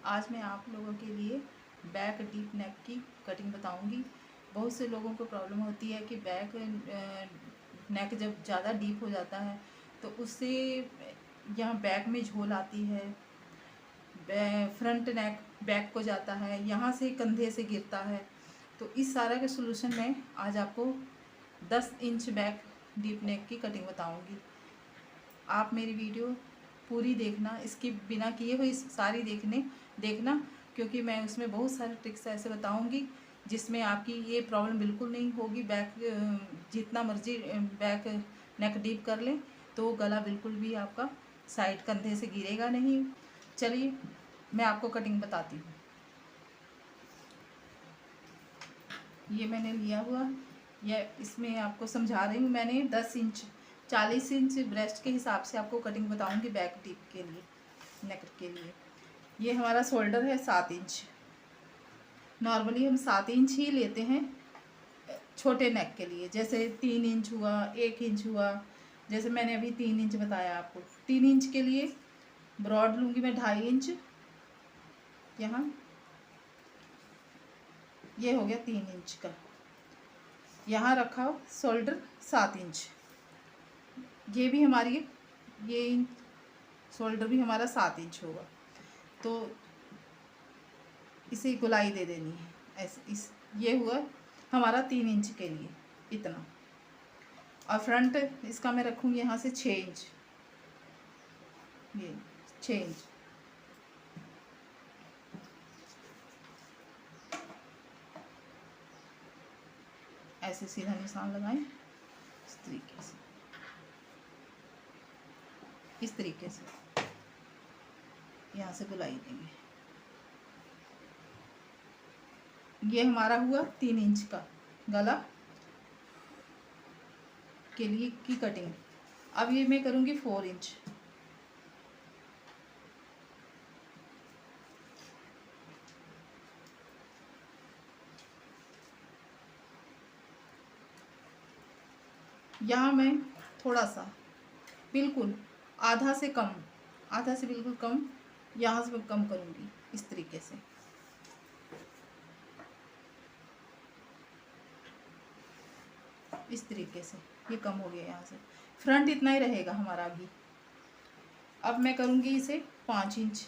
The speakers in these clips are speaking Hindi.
आज मैं आप लोगों के लिए बैक डीप नेक की कटिंग बताऊंगी। बहुत से लोगों को प्रॉब्लम होती है कि बैक नेक जब ज़्यादा डीप हो जाता है तो उससे यहाँ बैक में झोल आती है, फ्रंट नेक बैक को जाता है, यहाँ से कंधे से गिरता है। तो इस सारा के सलूशन में आज आपको 10 इंच बैक डीप नेक की कटिंग बताऊंगी। आप मेरी वीडियो पूरी देखना, इसकी बिना किए हुई सारी देखना, क्योंकि मैं उसमें बहुत सारे ट्रिक्स ऐसे बताऊंगी जिसमें आपकी ये प्रॉब्लम बिल्कुल नहीं होगी। बैक जितना मर्जी बैक नेक डीप कर लें तो गला बिल्कुल भी आपका साइड कंधे से गिरेगा नहीं। चलिए मैं आपको कटिंग बताती हूँ। ये मैंने लिया हुआ, यह इसमें आपको समझा रही हूँ। मैंने 10 इंच 40 इंच ब्रेस्ट के हिसाब से आपको कटिंग बताऊंगी बैक टिप के लिए, नेक के लिए। ये हमारा शोल्डर है 7 इंच। नॉर्मली हम 7 इंच ही लेते हैं छोटे नेक के लिए, जैसे 3 इंच हुआ, 1 इंच हुआ। जैसे मैंने अभी 3 इंच बताया आपको। 3 इंच के लिए ब्रॉड लूँगी मैं 2.5 इंच। यहाँ ये हो गया 3 इंच का। यहाँ रखा शोल्डर 7 इंच। ये भी हमारी ये शोल्डर भी हमारा 7 इंच होगा। तो इसे गुलाई दे देनी है ऐसे। ये हुआ हमारा 3 इंच के लिए इतना। और फ्रंट इसका मैं रखूँगी यहाँ से 6 इंच। ये 6 इंच। ऐसे सीधा निशान लगाएं इस तरीके से, इस तरीके से यहाँ से गुलाई देंगे। ये हमारा हुआ 3 इंच का गला के लिए की कटिंग। अब ये मैं करूँगी 4 इंच। यहाँ मैं थोड़ा सा बिल्कुल आधा से बिल्कुल कम, यहाँ से मैं कम करूँगी इस तरीके से। इस तरीके से ये कम हो गया। यहाँ से फ्रंट इतना ही रहेगा हमारा अभी। अब मैं करूँगी इसे 5 इंच।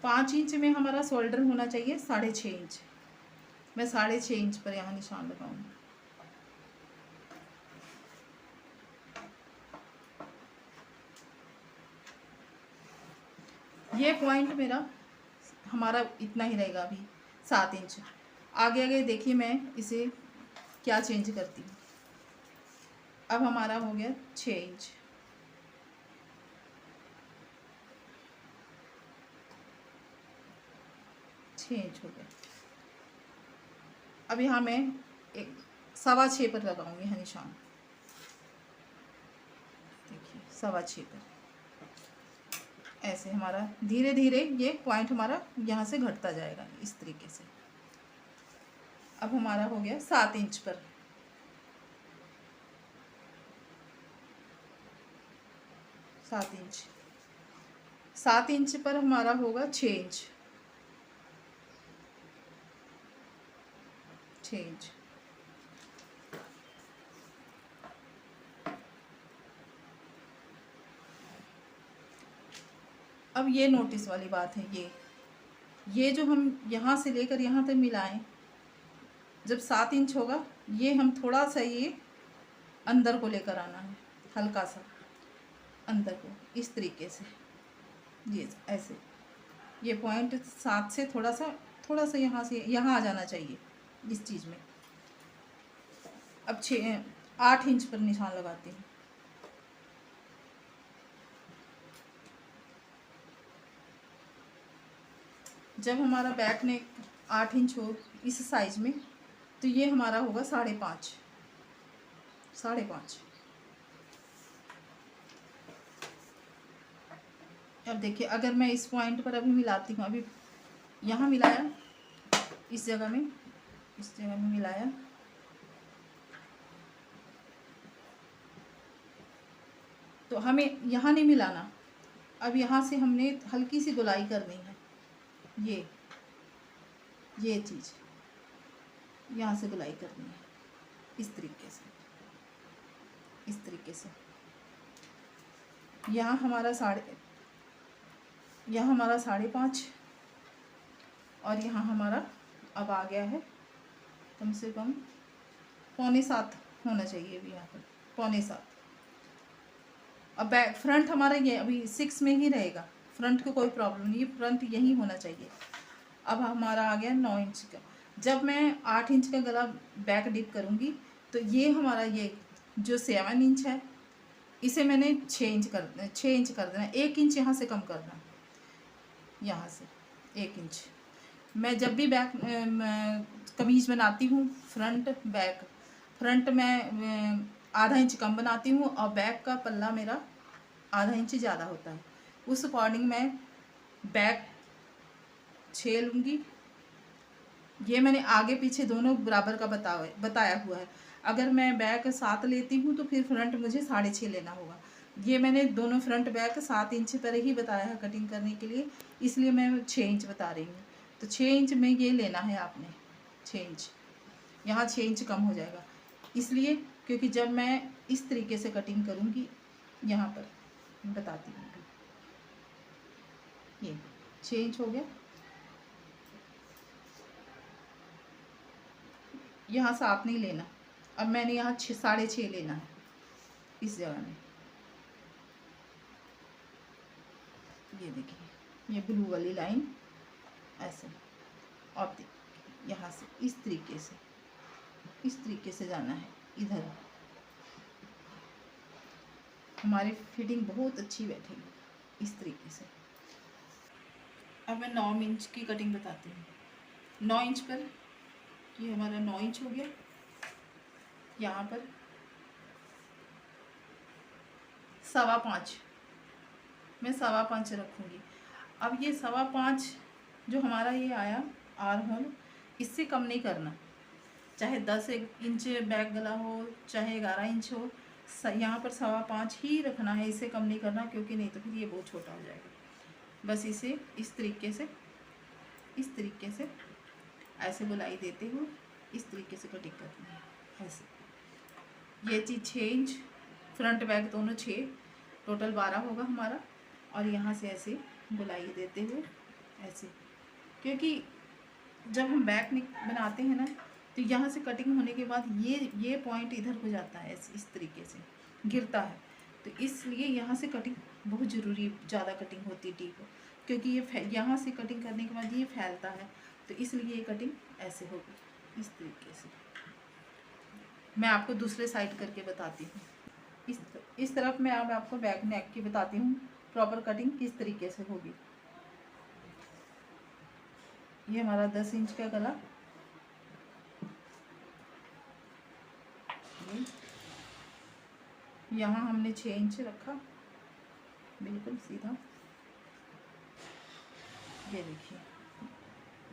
पाँच इंच में हमारा शोल्डर होना चाहिए 6.5 इंच। मैं 6.5 इंच पर यहाँ निशान लगाऊंगी। ये पॉइंट मेरा हमारा इतना ही रहेगा अभी 7 इंच। आगे आगे देखिए मैं इसे क्या चेंज करती हूँ। अब हमारा हो गया 6 इंच। 6 इंच हो गया। अब यहाँ मैं 6.25 पर लगाऊंगी यहाँ निशान। देखिए 6.25 पर ऐसे हमारा धीरे धीरे ये पॉइंट हमारा यहाँ से घटता जाएगा इस तरीके से। अब हमारा हो गया 7 इंच पर। 7 इंच पर हमारा होगा 6 इंच। 6 इंच। अब ये नोटिस वाली बात है, ये जो हम यहाँ से लेकर यहाँ तक मिलाएं, जब 7 इंच होगा ये हम थोड़ा सा ये अंदर को लेकर आना है, हल्का सा अंदर को इस तरीके से। ये ऐसे ये पॉइंट 7 से थोड़ा सा यहाँ से यहाँ आ जाना चाहिए इस चीज़ में। अब 8 इंच पर निशान लगाते हैं। जब हमारा बैक नेक 8 इंच हो इस साइज में, तो ये हमारा होगा 5.5। अब देखिए अगर मैं इस पॉइंट पर अभी मिलाती हूँ, अभी यहाँ मिलाया, इस जगह में मिलाया, तो हमें यहाँ नहीं मिलाना। अब यहाँ से हमने हल्की सी गोलाई करनी है, ये चीज़ यहाँ से गोलाई करनी है, इस तरीके से, इस तरीके से। यहाँ हमारा 5.5 और यहाँ हमारा अब आ गया है कम से कम 6.25 होना चाहिए अभी यहाँ पर, 6.25। अब बैक फ्रंट हमारा ये अभी 6 में ही रहेगा, फ्रंट को कोई प्रॉब्लम नहीं है, फ्रंट यही होना चाहिए। अब हमारा आ गया 9 इंच का। जब मैं 8 इंच का गला बैक डीप करूँगी तो ये हमारा ये जो 7 इंच है इसे मैंने 6 इंच कर देना, 1 इंच यहाँ से कम करना, यहाँ से 1 इंच। मैं जब भी बैक कमीज़ बनाती हूँ फ्रंट में आधा इंच कम बनाती हूँ और बैक का पल्ला मेरा आधा इंच ज़्यादा होता है, उस अकॉर्डिंग मैं बैक 6 लूँगी। ये मैंने आगे पीछे दोनों बराबर का बताया हुआ है। अगर मैं बैक 7 लेती हूँ तो फिर फ्रंट मुझे 6.5 लेना होगा। ये मैंने दोनों फ्रंट बैक 7 इंच पर ही बताया है कटिंग करने के लिए, इसलिए मैं 6 इंच बता रही हूँ। तो 6 इंच में ये लेना है आपने, 6 इंच, यहाँ 6 इंच कम हो जाएगा, इसलिए क्योंकि जब मैं इस तरीके से कटिंग करूँगी, यहाँ पर बताती हूँ, ये 6 इंच हो गया। यहाँ 7 नहीं लेना, अब मैंने यहाँ 6.5 लेना है इस जगह में। ये देखिए, ये ब्लू वाली लाइन ऐसे, और यहाँ से इस तरीके से जाना है इधर, हमारी फिटिंग बहुत अच्छी बैठेगी इस तरीके से। अब मैं 9 इंच की कटिंग बताती हूँ। 9 इंच पर ये हमारा 9 इंच हो गया, यहाँ पर 5.25 मैं 5.25 रखूँगी। अब ये 5.25 जो हमारा ये आया आर होल, इससे कम नहीं करना, चाहे 10 इंच बैक गला हो चाहे 11 इंच हो, यहाँ पर 5.25 ही रखना है, इससे कम नहीं करना, क्योंकि नहीं तो फिर ये बहुत छोटा हो जाएगा। बस इसे इस तरीके से ऐसे गोलाई देते हुए इस तरीके से कटिंग करनी है ऐसे। ये चीज़ 6 इंच, फ्रंट बैक दोनों 6, टोटल 12 होगा हमारा। और यहाँ से ऐसे गोलाई देते हुए ऐसे, क्योंकि जब हम बैक नेक बनाते हैं ना तो यहाँ से कटिंग होने के बाद ये पॉइंट इधर हो जाता है, इस तरीके से गिरता है, तो इसलिए यहाँ से कटिंग बहुत ज़रूरी, ज़्यादा कटिंग होती है डीप, क्योंकि ये यहाँ से कटिंग करने के बाद ये फैलता है, तो इसलिए ये कटिंग ऐसे होगी इस तरीके से। मैं आपको दूसरे साइड करके बताती हूँ। इस तरफ मैं अब आपको बैक नेक की बताती हूँ प्रॉपर कटिंग किस तरीके से होगी। ये हमारा 10 इंच का गला, यहाँ हमने 6 इंच रखा बिल्कुल सीधा। ये देखिए,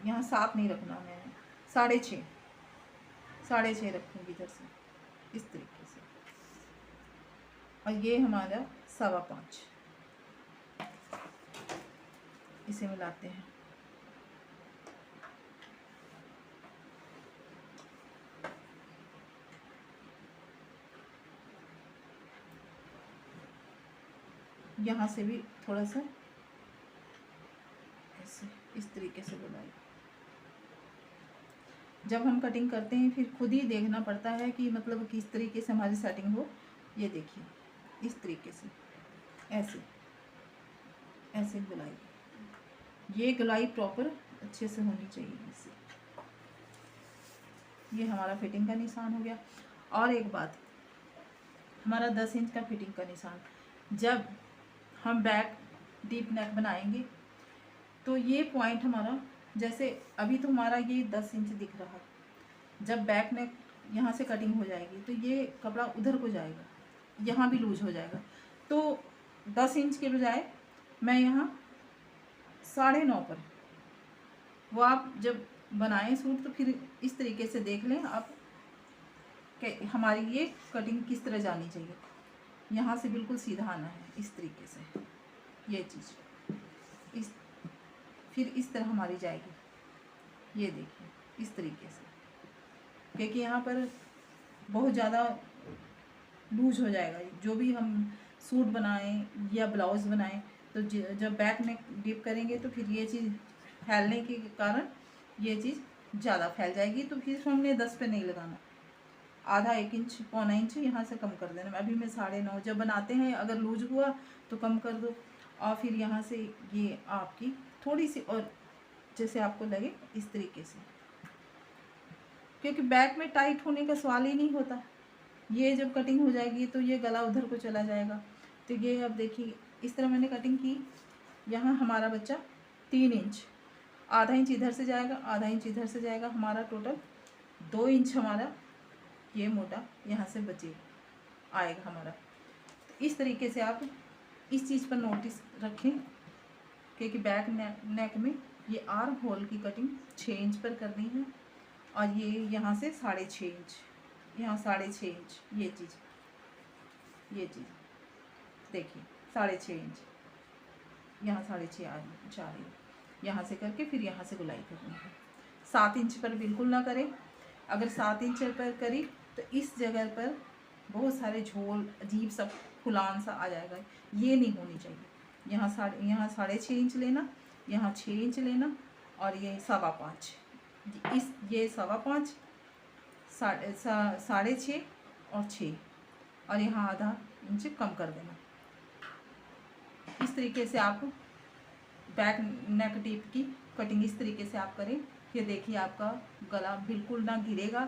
यहाँ 7 नहीं रखना, मैंने 6.5 रखूँगी इधर से इस तरीके से। और ये हमारा 5.25, इसे मिलाते हैं। यहाँ से भी थोड़ा सा ऐसे इस तरीके से बुनाई। जब हम कटिंग करते हैं फिर खुद ही देखना पड़ता है कि मतलब किस तरीके से हमारी सेटिंग हो। ये देखिए इस तरीके से ऐसे गुलाई, ये गुलाई प्रॉपर अच्छे से होनी चाहिए इससे। ये हमारा फिटिंग का निशान हो गया। और एक बात, हमारा 10 इंच का फिटिंग का निशान, जब हम बैक डीप नेक बनाएंगे तो ये पॉइंट हमारा, जैसे अभी तो हमारा ये 10 इंच दिख रहा, जब बैक नेक यहाँ से कटिंग हो जाएगी तो ये कपड़ा उधर को जाएगा, यहाँ भी लूज हो जाएगा। तो 10 इंच के बजाय मैं यहाँ 9.5 पर, वो आप जब बनाएं सूट तो फिर इस तरीके से देख लें आप कि हमारी ये कटिंग किस तरह जानी चाहिए। यहाँ से बिल्कुल सीधा आना है इस तरीके से, ये चीज़ इस, फिर इस तरह हमारी जाएगी, ये देखिए इस तरीके से, क्योंकि यहाँ पर बहुत ज़्यादा लूज हो जाएगा। जो भी हम सूट बनाएं या ब्लाउज़ बनाएं तो जब बैक में डीप करेंगे तो फिर ये चीज़ फैलने के कारण ये चीज़ ज़्यादा फैल जाएगी। तो फिर हमने 10 पे नहीं लगाना, आधा 1 इंच पौना इंच यहाँ से कम कर देना। अभी मैं 9.5 जब बनाते हैं अगर लूज हुआ तो कम कर दो, और फिर यहाँ से ये आपकी थोड़ी सी और जैसे आपको लगे इस तरीके से, क्योंकि बैक में टाइट होने का सवाल ही नहीं होता। ये जब कटिंग हो जाएगी तो ये गला उधर को चला जाएगा। तो ये अब देखिए इस तरह मैंने कटिंग की। यहाँ हमारा बच्चा 3 इंच, आधा इंच इधर से जाएगा, आधा इंच इधर से जाएगा, हमारा टोटल 2 इंच हमारा ये मोटा यहाँ से बचेगा आएगा हमारा। तो इस तरीके से आप इस चीज़ पर नोटिस रखें, क्योंकि बैक नेक में ये आर्म होल की कटिंग 6 इंच पर करनी है, और ये यहाँ से 6.5 इंच, यहाँ 6.5 इंच, ये चीज़ देखिए 6.5 इंच, यहाँ 6.5 आ रही है, यहाँ से करके फिर यहाँ से गुलाई करनी है। 7 इंच पर बिल्कुल ना करें। अगर 7 इंच पर करी तो इस जगह पर बहुत सारे झोल अजीब सा फुलान सा आ जाएगा, ये नहीं होनी चाहिए। यहाँ 6.5 इंच लेना, यहाँ 6 इंच लेना, और ये 5.25, ये 5.25, 6.5 और 6, और यहाँ आधा इंच कम कर देना। इस तरीके से आप बैक नेक डीप की कटिंग इस तरीके से आप करें। ये देखिए आपका गला बिल्कुल ना गिरेगा,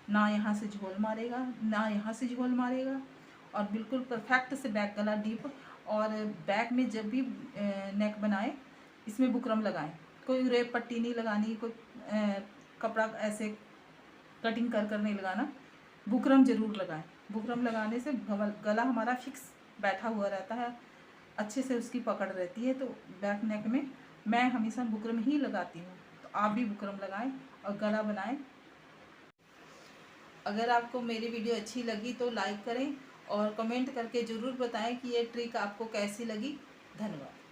ना यहाँ से झोल मारेगा, ना यहाँ से झोल मारेगा, और बिल्कुल परफेक्ट से बैक गला डीप। और बैक में जब भी नेक बनाए इसमें बुकरम लगाएं, कोई रेप पट्टी नहीं लगानी, कोई कपड़ा ऐसे कटिंग कर नहीं लगाना, बुकरम ज़रूर लगाएं। बुकरम लगाने से गला हमारा फिक्स बैठा हुआ रहता है, अच्छे से उसकी पकड़ रहती है। तो बैक नेक में मैं हमेशा बुकरम ही लगाती हूँ, तो आप भी बुकरम लगाएं और गला बनाएं। अगर आपको मेरी वीडियो अच्छी लगी तो लाइक करें और कमेंट करके ज़रूर बताएं कि ये ट्रिक आपको कैसी लगी। धन्यवाद।